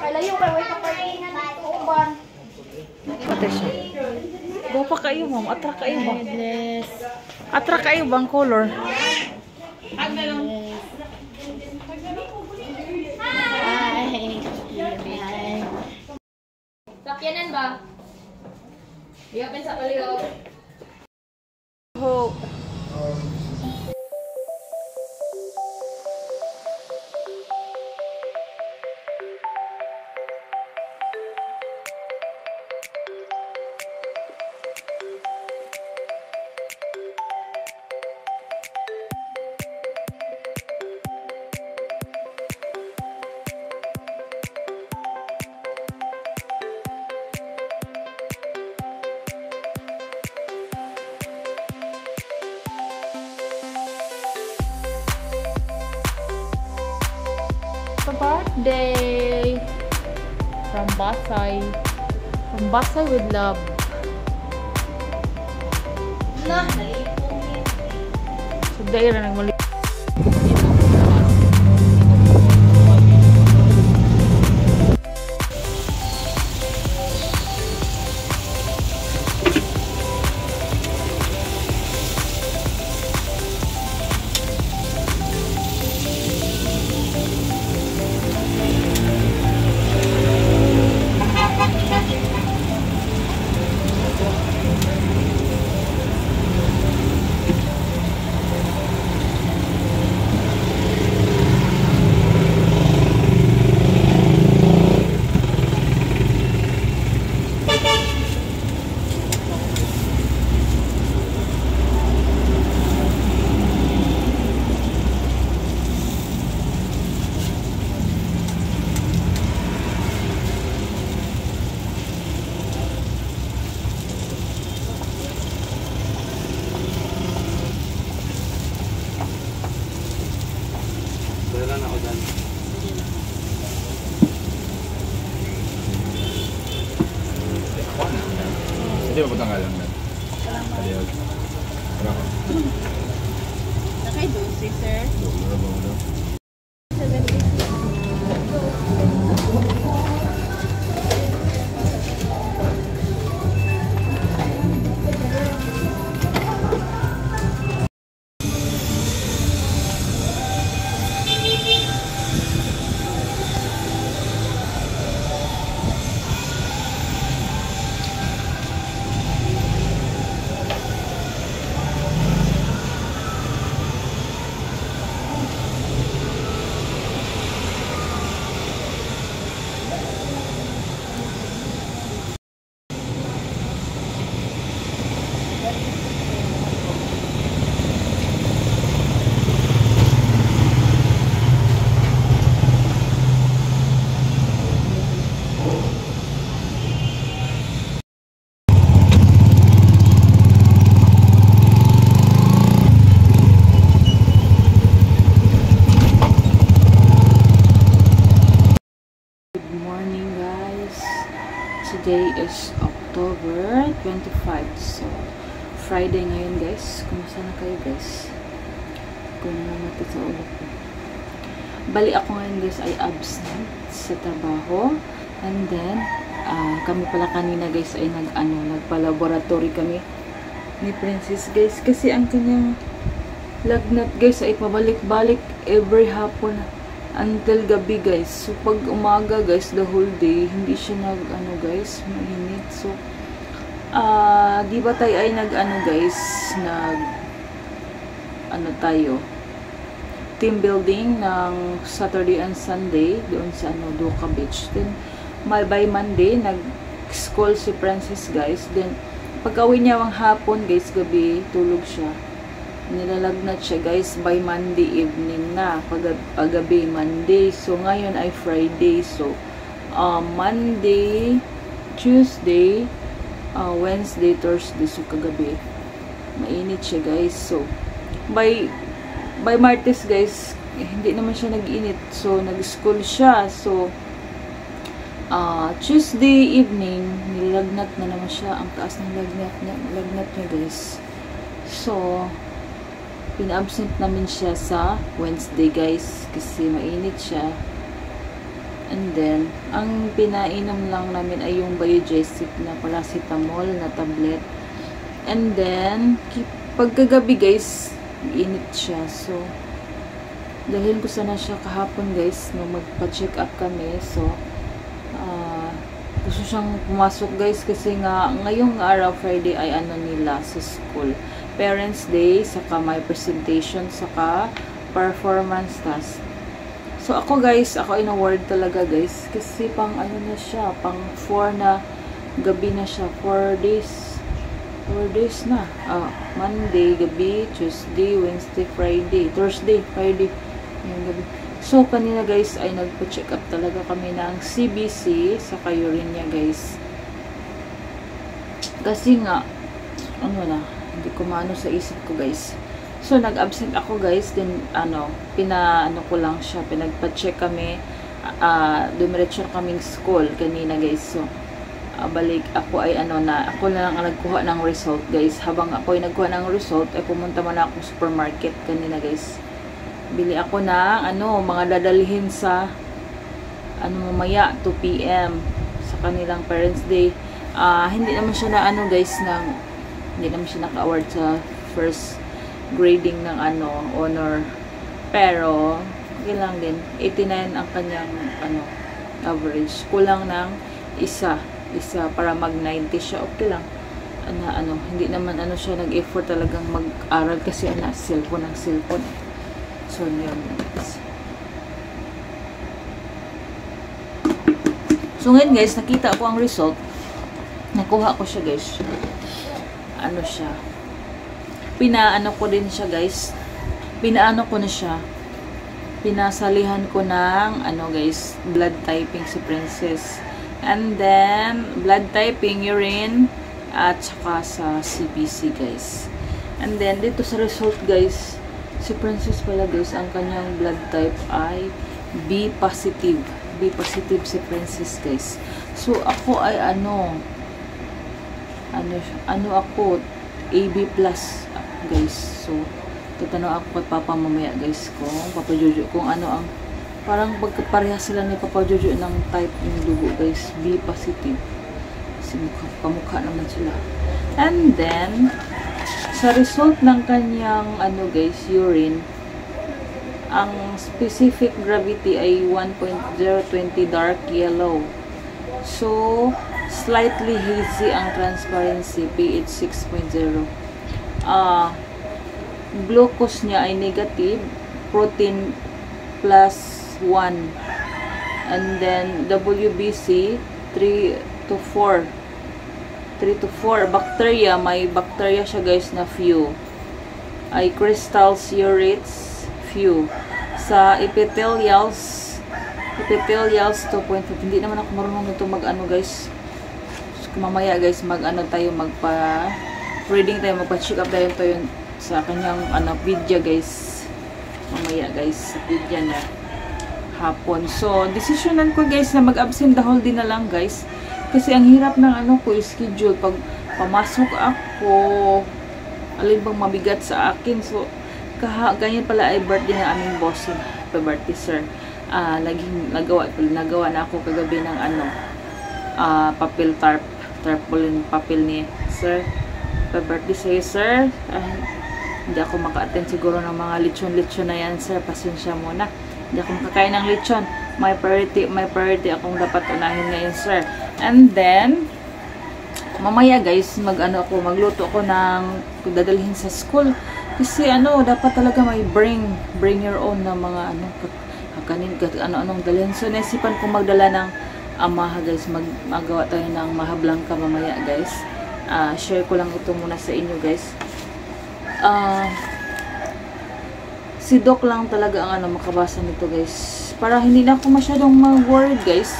Layo kay way papaingan dito uban. Ate siya. Guwapa kayo, ma'am. Atra kayo ba? Atra kayo bang color? Sakyanan ba? Iyapin sa paliw. Hope. Birthday from Basay with love. Nah, nalipong yun. So dahil na nagmuli. Hindi ba putang alam na? Adios. Berapa? Nakay 12, sir. Berapa? 70. Today is October 25. So, Friday ngayon guys. Kumusta na kayo guys? Kung naman sa ulo ko. Bali ako ngayon guys ay absent sa trabaho. And then, kami pala kanina guys ay nagpa-laboratory kami ni Princess guys. Kasi ang kanyang lagnat guys ay pabalik-balik every hapon until gabi guys. So pag umaga guys, the whole day hindi siya guys, mainit. So di ba tayo ay guys, tayo team building ng Saturday and Sunday doon sa Duca Beach. Then by Monday nag-school si Princess guys. Then pag-uwi niya ang hapon guys, gabi tulog siya. Nilalagnat siya guys by Monday evening na, paggabi Monday. So ngayon ay Friday. So Monday, Tuesday, Wednesday, Thursday, so kagabi mainit siya guys. So by Martes guys, hindi naman siya nag-init. So nag-school siya. So Tuesday evening nilagnat na naman siya. Ang taas ng lagnat niya guys. So pina-absent namin siya sa Wednesday guys kasi mainit siya. And then, ang pinainom lang namin ay yung Biogesic na paracetamol na tablet. And then, pagkagabi guys, init siya. So, dalhin ko sana siya kahapon guys, nung magpa-check up kami. So, gusto siyang pumasok guys kasi nga, ngayong araw, Friday, ay ano nila sa school. Parents Day, saka may presentation, saka performance task. So, ako guys, ako in-award talaga guys. Kasi pang ano na siya, pang 4 na gabi na siya. 4 days. 4 days na. Monday, gabi, Tuesday, Wednesday, Friday, Thursday, Friday. Yung gabi. So, kanina guys, ay nagpa-check up talaga kami ng CBC sa urine niya guys. Kasi nga, ano na, hindi ko maano sa isip ko guys. So, nag-absent ako guys, then, pina-ano ko lang siya, pinagpa-check kami, dumiretso kaming school kanina guys. So, balik ako ay ako na lang ang nagkuha ng result guys. Habang ako ay nagkuha ng result, ay pumunta man ako sa supermarket kanina guys. Bili ako ng, mga dadalhin sa, mamaya, 2 PM, sa kanilang Parents Day. Hindi naman siya na, guys, hindi naman siya naka-award sa first grading ng honor, pero okay lang din, 89 ang kanyang average, kulang ng isa para mag 90 siya, okay lang. Hindi naman siya nag-effort talagang mag-aral kasi cellphone. So yun guys. So ngayon guys, nakita ko ang result, nakuha ko siya guys, siya, pinaano ko din siya guys, pinaano ko na siya, pinasalihan ko ng guys, blood typing si Princess, and then blood typing, urine, at saka sa CBC guys. And then dito sa result guys, si Princess pala guys, ang kanyang blood type ay B positive si Princess guys. So ako ay ako AB plus guys. So, tatanong ako kay Papa mamaya guys kung Papa Jojo kung ang parang pagkapareha sila ni Papa Jojo ng type ng dugo guys, B positive. Kasi kamukha naman sila. And then, sa result ng kanyang guys, urine, ang specific gravity ay 1.020 dark yellow. So, slightly hazy ang transparency, pH 6.0. Glucose niya ay negative, protein plus 1, and then WBC 3 to 4. Bacteria, may bacteria siya guys na few, ay crystals urates few. Sa epithelials 2.5. Hindi naman ako marunong nito guys. So, mamaya guys, reading tayo, magpa-check up tayo sa kanyang video guys. Mamaya guys, sa video niya hapon. So, desisyonan ko guys na mag-absent the whole day na lang guys. Kasi ang hirap ng schedule. Pag pamasok ako, alin bang mabigat sa akin. So, ganyan pala ay birthday ng aming boss. Happy birthday sir. Nagawa na ako kagabi ng papel tarpaulin papel ni sir. Happy birthday sa'yo sir. Hindi ako maka-attend siguro ng mga lechon na yan sir. Pasensya muna. Hindi ako makakain ng lechon. My priority akong dapat unahin ngayon sir. And then, mamaya guys, magluto ako ng dadalhin sa school. Kasi dapat talaga may bring your own na mga anong dalhin. So, naisipan ko magdala ng amaha guys. Magawa tayo ng maha blanca mamaya guys. Share ko lang ito muna sa inyo guys. Si Doc lang talaga ang makabasa nito guys. Para hindi na ako masyadong mag-worried guys.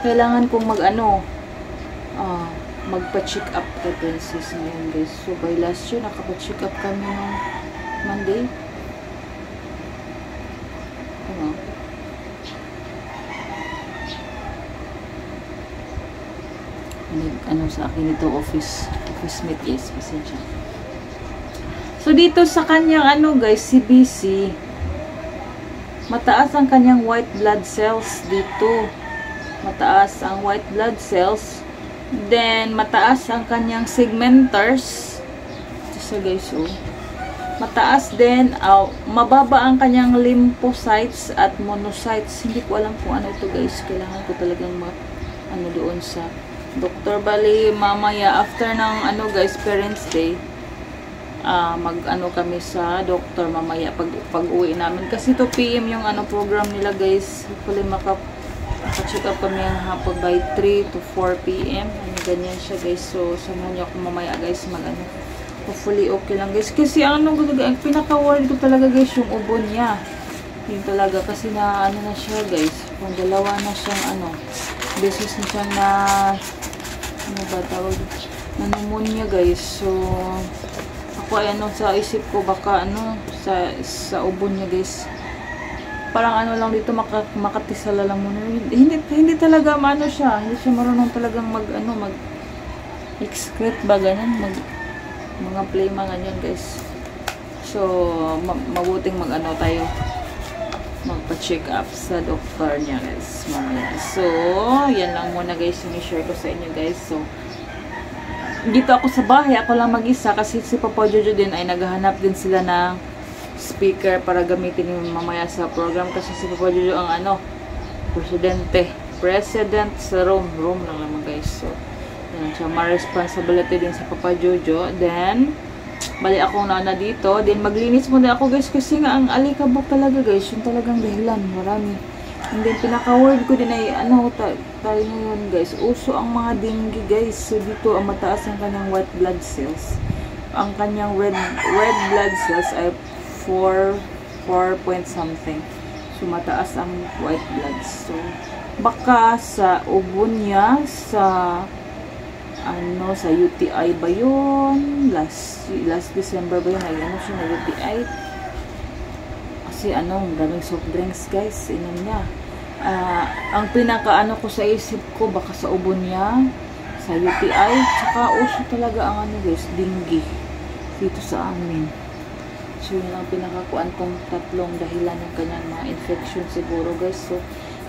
Kailangan kong magpa-check up kay Princess ngayon guys. So by last year nakapa-check up kami ng Monday. Sa akin ito office mate guys, pasensya. So dito sa kanyang guys, CBC, mataas ang kanyang white blood cells dito. mataas ang white blood cells. Then, mataas ang kanyang segmenters. Ito siya guys, oh. Mataas din, mababa ang kanyang lymphocytes at monocytes. Hindi ko alam kung ano ito guys. Kailangan ko talagang ano doon sa doktor. Bali, mamaya after ng ano guys, Parents Day, mag-ano kami sa doktor mamaya pag-uwi namin. Kasi 2 PM yung ano program nila guys. Hopefully maka-check up kami ang hapon by 3 to 4 PM. Ano, ganyan siya guys. So, samahan niyo ako mamaya guys mag-ano. Hopefully okay lang guys. Kasi ano, ang pinaka-worried ko talaga guys yung ubo niya. Yun talaga kasi na ano na siya guys. Kung dalawa na siyang ano, beses na siyang na ano ba tawag? Na pneumonia guys. So ako ay ano sa isip ko baka ano sa ubo niya guys. Parang ano lang dito makatisala lang muna. Hindi talaga maano siya. Hindi siya marunong talagang mag excrete ba ganun mga play mga ganyan guys. So mabuting mag-ano tayo magpa-check up sa doktor niya guys mamaya. So yan lang muna guys yung i-share ko sa inyo guys. So dito ako sa bahay, ako lang mag-isa kasi si Papa Jojo din ay naghahanap din sila ng speaker para gamitin yung mamaya sa program kasi si Papa Jojo ang ano president sa room lang naman guys. So yan siya, ma-responsibility din sa Papa Jojo. Then, bali ako na dito. Then, maglinis muna ako guys kasi nga ang alikabok talaga guys. Yung talagang dahilan. Marami. And then, pinaka-word ko din ay ano, tayo ngayon guys. Uso ang mga dengue guys. So, dito ang mataas ang kanyang white blood cells. Ang kanyang red blood cells ay 4 point something. So, mataas ang white blood. So, baka sa ubo niya, sa sa UTI ba yun? Last December ba yun? Ay, ano siya na UTI? Kasi daming soft drinks guys. Inom niya. Ang pinaka ko sa isip ko, baka sa ubo niya, sa UTI, tsaka uso talaga ang guys, dengue. Dito sa amin. So, yun ang pinakakuan kong tatlong dahilan ng kanyang mga infection siguro guys. So,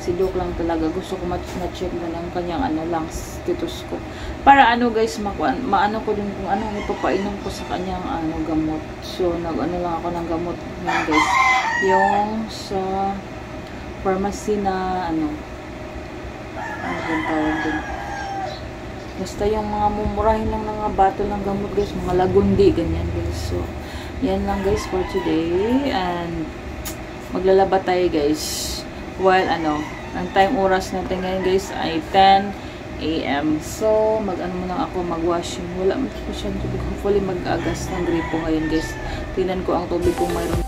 si Doc lang talaga. Gusto ko ma-check na lang kanyang lungs status ko. Para guys, maano ko din kung anong ipapainom ko sa kanyang gamot. So, nag-ano lang ako ng gamot ngayon guys. Yung sa pharmacy na bang tawag din. Basta yung mga mumurahin lang ng mga bato ng gamot guys. Mga lagundi, ganyan guys. So, yan lang guys for today. And, maglalaba tayo guys. While ang time oras natin ngayon guys ay 10 AM. So, muna ako mag-washing. Wala masyadong tubig. Hopefully mag-agas ng gripo ngayon guys. Tingnan ko ang tubig kung mayroon.